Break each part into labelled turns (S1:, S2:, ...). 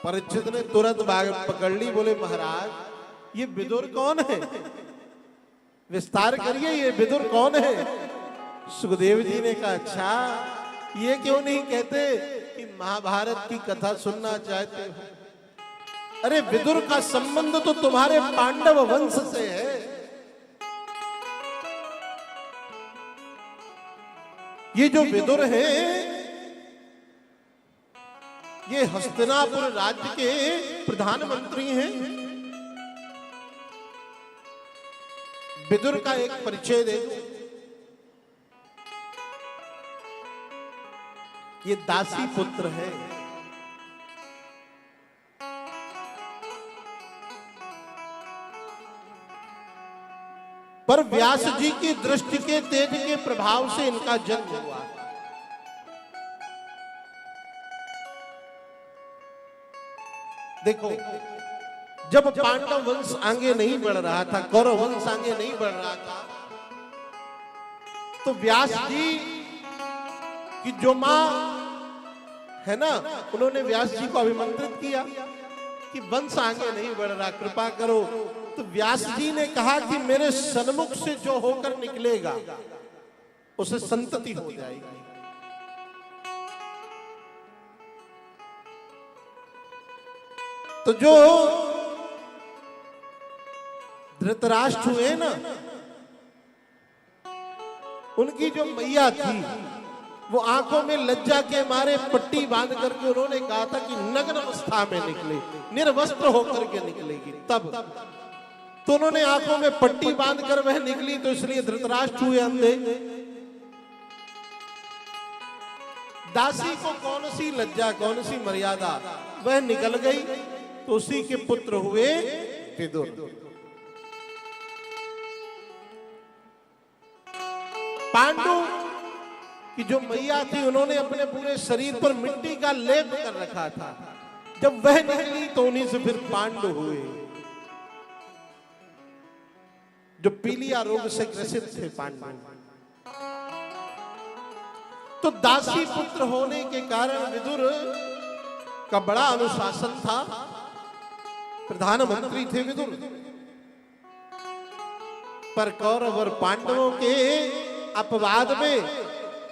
S1: परीक्षित ने तुरंत बाग पकड़ ली, बोले महाराज ये विदुर कौन है, विस्तार करिए, ये विदुर कौन है। सुखदेव जी ने कहा अच्छा ये क्यों नहीं कहते कि महाभारत की कथा सुनना चाहते हो। अरे विदुर का संबंध तो तुम्हारे पांडव वंश से है। ये जो विदुर है ये हस्तिनापुर राज्य के प्रधानमंत्री हैं। विदुर का एक परिचय दे दो। ये दासी पुत्र है। पर व्यास जी की दृष्टि के तेज के प्रभाव से इनका जन्म हुआ। देखो जब पांडव वंश आगे नहीं बढ़ रहा था, कौरव वंश आगे नहीं बढ़ रहा था, तो व्यास जी की जो मां है ना, उन्होंने व्यास जी को अभिमंत्रित किया कि वंश आगे नहीं बढ़ रहा, कृपा करो। तो व्यास जी ने कहा कि मेरे सन्मुख से जो होकर निकलेगा उसे संतति हो जाएगी। तो जो धृतराष्ट्र हुए ना, उनकी जो मैया थी वो आंखों में लज्जा के मारे पट्टी बांध करके उन्होंने कहा था कि नग्न अवस्था में निकले, निर्वस्त्र होकर के निकलेगी। तब तो उन्होंने आंखों में पट्टी बांध कर वह निकली, तो इसलिए धृतराष्ट्र हुए अंधे। दासी को कौन सी लज्जा, कौन सी मर्यादा, वह निकल गई, तो उसी के पुत्र हुए विदुर। पांडु की जो मैया थी उन्होंने अपने पूरे शरीर पर मिट्टी का लेप कर रखा था। जब वह निकली तो उन्हीं से फिर पांडु हुए, जो पीलिया रोग से ग्रसित थे पांडु। तो दासी पुत्र होने के कारण विदुर का बड़ा अनुशासन था, प्रधानमंत्री थे विदुर। पर कौरव और पांडवों के अपवाद में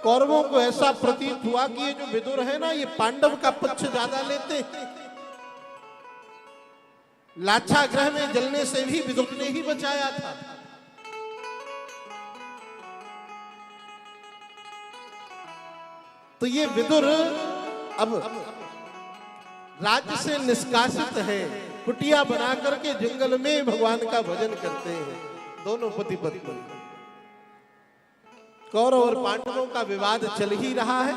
S1: कौरवों को ऐसा प्रतीत हुआ कि ये जो विदुर है ना, ये पांडव का पक्ष ज्यादा लेते। लाछा ग्रह में जलने से भी विदुर ने ही बचाया था। तो ये विदुर अब राज्य से निष्कासित है, कुटिया बना करके जंगल में भगवान का भजन करते हैं, दोनों पति पत्नी। कौरव और पांडवों का विवाद चल ही रहा है।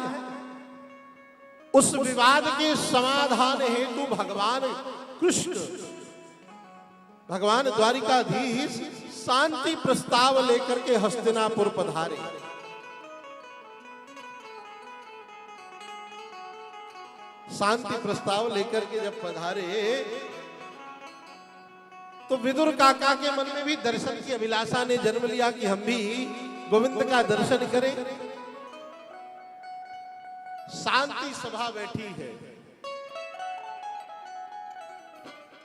S1: उस विवाद के समाधान हेतु भगवान कृष्ण, भगवान द्वारिकाधीश शांति प्रस्ताव लेकर के हस्तिनापुर पधारे। शांति प्रस्ताव लेकर के जब पधारे तो विदुर काका के मन में भी दर्शन की अभिलाषा ने जन्म लिया कि हम भी गोविंद का दर्शन करें। शांति सभा बैठी है,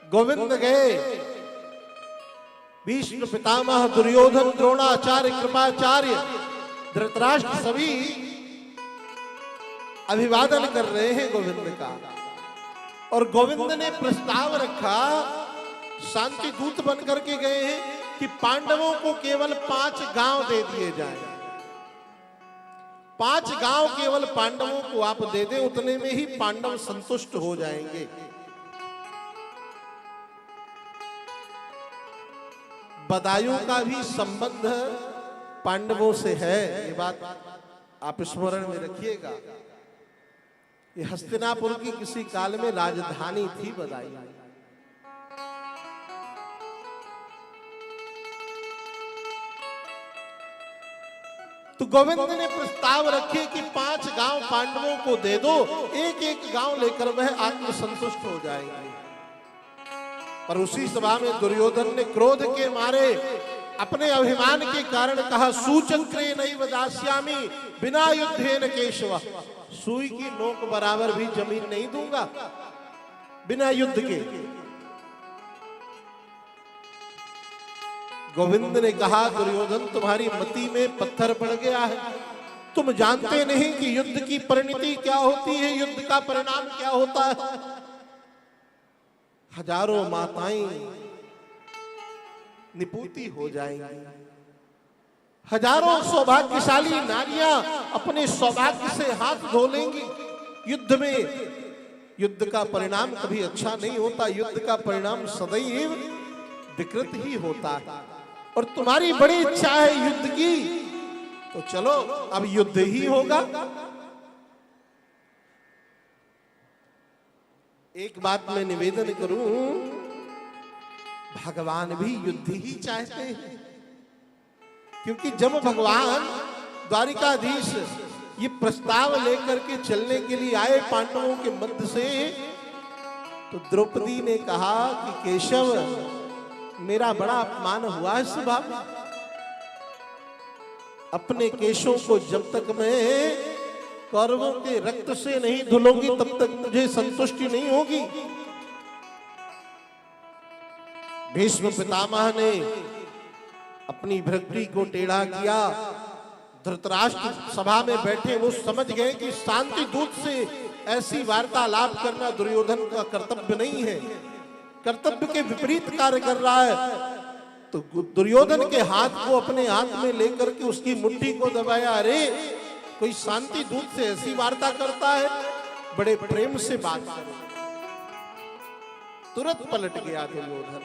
S1: गोविंद गए, भीष्म पितामह, दुर्योधन, द्रोणाचार्य, कृपाचार्य, धृतराष्ट्र सभी अभिवादन कर रहे हैं गोविंद का। और गोविंद ने प्रस्ताव रखा, शांति दूत बन करके गए हैं कि पांडवों को केवल 5 गांव दे दिए जाए। 5 गांव केवल पांडवों को आप दे दें, उतने में ही पांडव संतुष्ट हो जाएंगे। बदायूं का भी संबंध पांडवों से है, ये बात आप स्मरण में रखिएगा। ये हस्तिनापुर की किसी काल में राजधानी थी बदायूं। तो गोविंद ने प्रस्ताव रखे कि 5 गांव पांडवों को दे दो, एक एक गांव लेकर वह आत्मसंतुष्ट हो जाएंगे। पर उसी सभा में दुर्योधन ने क्रोध के मारे अपने अभिमान के कारण कहा, सूचक्रे नैव दास्यामि बिना युद्धेन केशव, सुई की नोक बराबर भी जमीन नहीं दूंगा बिना युद्ध के। गोविंद ने कहा दुर्योधन तुम्हारी मति में पत्थर पड़ गया है, तुम जानते नहीं कि युद्ध की परिणति क्या होती है, युद्ध का परिणाम क्या होता है। हजारों माताएं निपुती हो जाएंगी, हजारों सौभाग्यशाली नारियां अपने सौभाग्य से हाथ धो लेंगी। युद्ध में युद्ध का परिणाम कभी अच्छा नहीं होता, युद्ध का परिणाम सदैव विकृत ही होता है। और तुम्हारी बड़ी इच्छा है युद्ध की, तो चलो अब युद्ध ही होगा। एक बात मैं निवेदन करूं, भगवान भी युद्ध ही चाहते हैं, क्योंकि जब भगवान द्वारिकाधीश ये प्रस्ताव लेकर के चलने के लिए आए पांडवों के मध्य से, तो द्रौपदी ने कहा कि केशव मेरा बड़ा अपमान हुआ है सभा में, अपने केशों को जब तक मैं कौरवों के रक्त से नहीं धुलूंगी तब तक मुझे संतुष्टि नहीं होगी। भीष्म पितामह ने अपनी भ्रकुटी को टेढ़ा किया, धृतराष्ट्र सभा में बैठे वो समझ गए कि शांति दूत से ऐसी वार्तालाप करना दुर्योधन का कर्तव्य नहीं है, कर्तव्य के विपरीत कार्य कर रहा है। तो दुर्योधन के हाथ को अपने हाथ में लेकर के उसकी मुट्ठी को दबाया, अरे कोई शांति दूत से ऐसी वार्ता करता है, बड़े प्रेम से बात करो। तुरंत पलट गया दुर्योधन,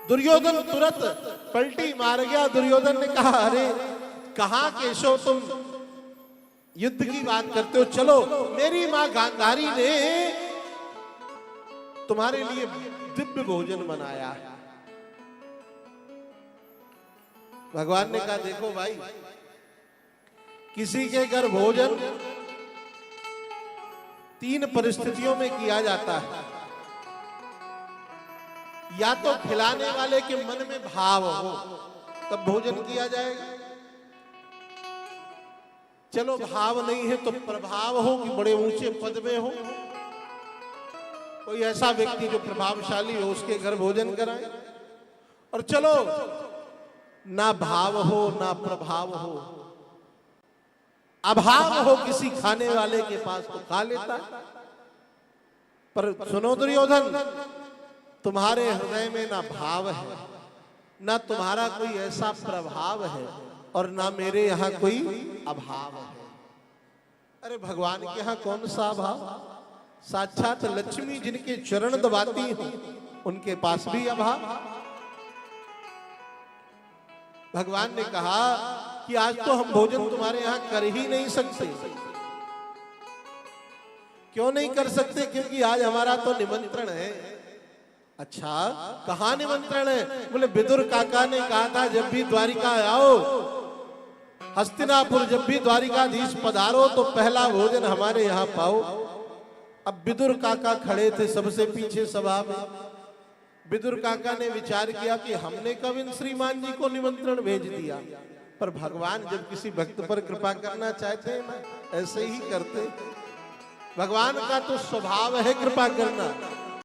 S1: दुर्योधन तुरंत पलटी मार गया। दुर्योधन ने कहा अरे कहां केशव तुम युद्ध की बात करते हो, चलो मेरी मां गांधारी ने तुम्हारे लिए दिव्य भोजन बनाया है। भगवान ने कहा देखो भाई, किसी के घर भोजन 3 परिस्थितियों में किया जाता है। या तो खिलाने वाले के मन में भाव हो तब भोजन किया जाएगा, चलो भाव नहीं है तो प्रभाव हो कि बड़े ऊंचे पद में हो, कोई ऐसा व्यक्ति जो प्रभावशाली हो उसके घर भोजन कराए। और चलो ना भाव हो ना प्रभाव हो, अभाव हो किसी खाने वाले के पास तो खा लेता। पर सुनो दुर्योधन, तुम्हारे हृदय में ना भाव है, ना तुम्हारा कोई ऐसा प्रभाव है, और ना मेरे यहाँ कोई अभाव है। अरे भगवान के यहाँ कौन सा अभाव, साक्षात लक्ष्मी जिनके चरण दबाती हो उनके पास भी अभाव। भगवान ने कहा कि आज तो हम भोजन तुम्हारे यहाँ कर ही नहीं सकते। क्यों नहीं कर सकते? क्योंकि आज हमारा तो निमंत्रण है। अच्छा, कहाँ निमंत्रण है? बोले विदुर काका ने कहा था जब भी द्वारिका आओ, हस्तिनापुर जब भी द्वारिकाधीश पधारो तो पहला भोजन हमारे यहाँ पाओ। अब विदुर काका खड़े थे सबसे पीछे सभा में। विदुर काका ने विचार किया कि हमने कब इन श्रीमान जी को निमंत्रण भेज दिया, पर भगवान जब किसी भक्त पर कृपा करना चाहते हैं ना, ऐसे ही करते। भगवान का तो स्वभाव है कृपा करना।